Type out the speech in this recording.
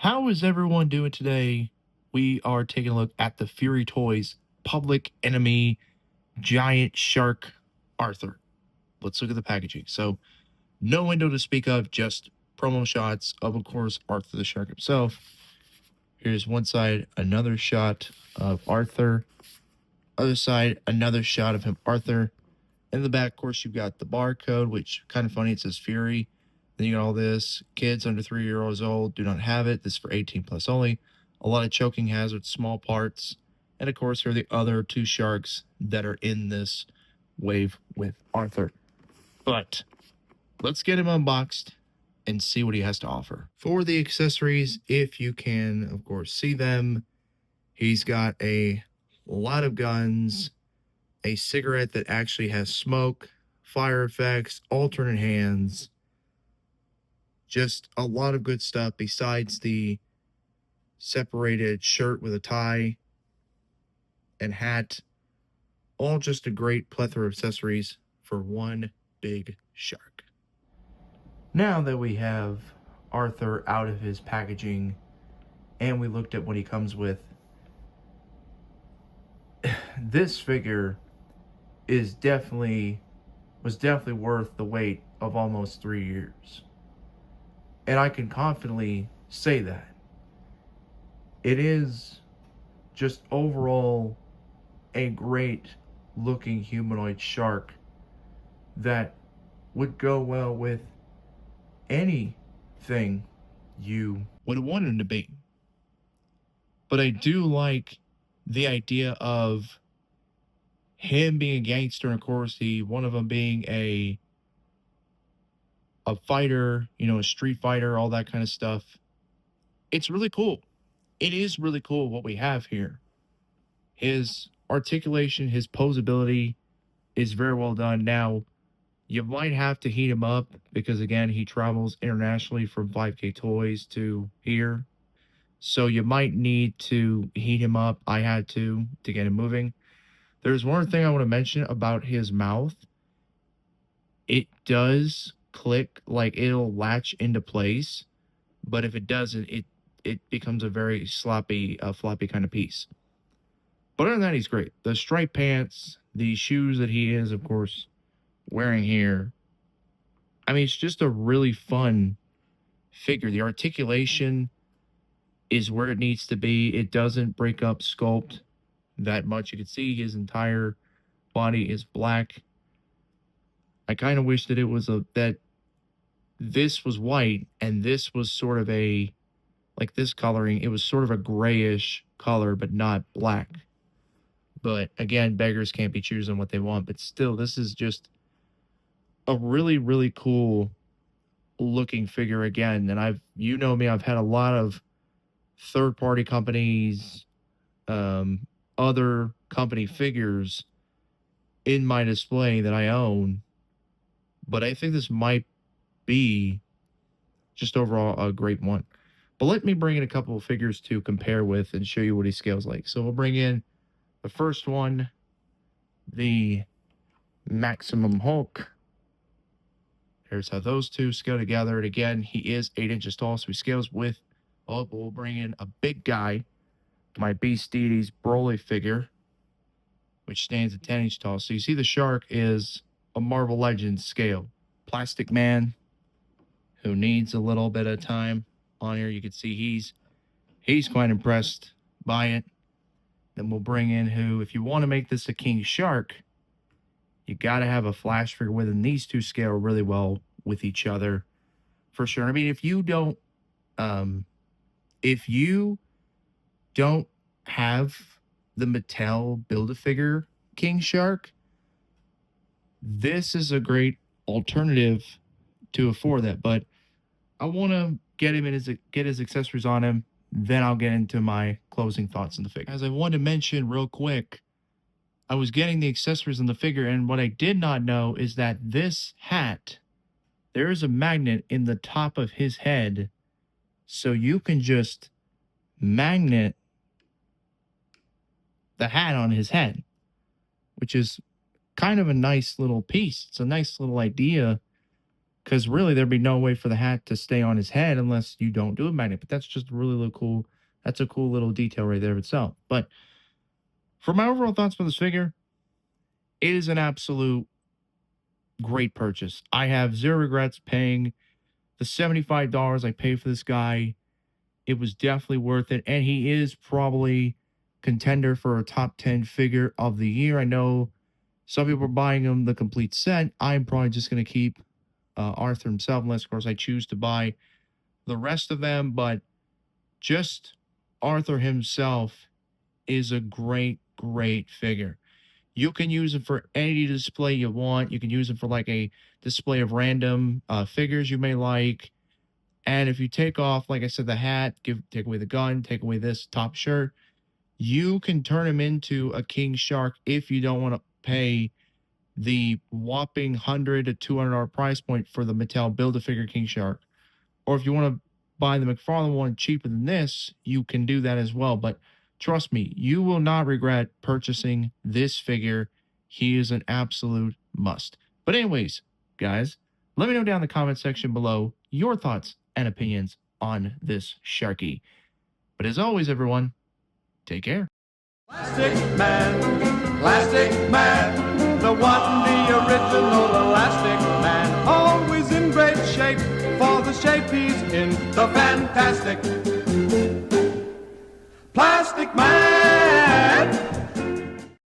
How is everyone doing today? We are taking a look at the Fury Toys Public Enemy Giant Shark Arthur. Let's look at the packaging. So, no window to speak of, just promo shots of course, Arthur the Shark himself. Here's one side, another shot of Arthur. Other side, another shot of him, Arthur. In the back, of course, you've got the barcode, which kind of funny. It says Fury. Then you got all this. Kids under 3 years old do not have it. This is for 18 plus only. A lot of choking hazards, small parts. And of course, here are the other two sharks that are in this wave with Arthur. But let's get him unboxed and see what he has to offer. For the accessories, if you can, of course, see them, he's got a lot of guns, a cigarette that actually has smoke, fire effects, alternate hands, just a lot of good stuff besides the separated shirt with a tie and hat. All just a great plethora of accessories for one big shark. Now that we have Arthur out of his packaging and we looked at what he comes with, this figure was definitely worth the wait of almost 3 years. And I can confidently say that. It is just overall a great looking humanoid shark that would go well with anything you would want him to be. But I do like the idea of him being a gangster, and of course, one of them being a fighter, a street fighter, all that kind of stuff. It's really cool. It is really cool what we have here. His articulation, his posability is very well done. Now, you might have to heat him up because, again, he travels internationally from 5K Toys to here. So you might need to heat him up. I had to get him moving. There's one thing I want to mention about his mouth. It does click, like it'll latch into place, but if it doesn't, it becomes a very floppy kind of piece. But other than that, he's great. The striped pants, the shoes that he is, of course, wearing here. I mean, it's just a really fun figure. The articulation is where it needs to be. It doesn't break up sculpt that much. You can see his entire body is black. I kind of wish that it was that this was white and this was sort of like this coloring. It was sort of a grayish color, but not black. But again, beggars can't be choosing what they want. But still, this is just a really, really cool looking figure again. And I've had a lot of third-party companies, other company figures in my display that I own. But I think this might be just overall a great one. But let me bring in a couple of figures to compare with and show you what he scales like. So we'll bring in the first one, the Maximum Hulk. Here's how those two scale together. And again, he is 8 inches tall, so he scales with. Oh, but we'll bring in a big guy, my Beast Deities Broly figure, which stands at 10 inches tall. So you see the shark is a Marvel Legends scale. Plastic Man, who needs a little bit of time on here. You can see he's quite impressed by it. Then we'll bring in if you want to make this a king shark, you got to have a flash figure with, and these two scale really well with each other for sure. I mean, if you don't have the Mattel Build-A-Figure king shark, this is a great alternative to afford that. But I want to get his accessories on him. Then I'll get into my closing thoughts on the figure. As I wanted to mention real quick, I was getting the accessories on the figure, and what I did not know is that this hat, there is a magnet in the top of his head, so you can just magnet the hat on his head, which is kind of a nice little piece. It's a nice little idea because really there'd be no way for the hat to stay on his head unless you don't do a magnet. But that's just really cool. That's a cool little detail right there itself. But for my overall thoughts for this figure, it is an absolute great purchase. I have zero regrets paying the $75 I paid for this guy. It was definitely worth it. And he is probably contender for a top 10 figure of the year. I know some people are buying him the complete set. I'm probably just going to keep Arthur himself, unless, of course, I choose to buy the rest of them. But just Arthur himself is a great, great figure. You can use it for any display you want. You can use it for like a display of random figures you may like. And if you take off, like I said, the hat, take away the gun, take away this top shirt, you can turn him into a king shark if you don't want to pay the whopping $100 to $200 price point for the Mattel Build-A-Figure King Shark. Or if you want to buy the McFarlane one cheaper than this, you can do that as well. But trust me, you will not regret purchasing this figure. He is an absolute must. But anyways, guys, let me know down in the comment section below your thoughts and opinions on this Sharky. But as always, everyone, take care. Plastic Man, the one, the original Elastic Man, always in great shape for the shape he's in, the fantastic Plastic Man.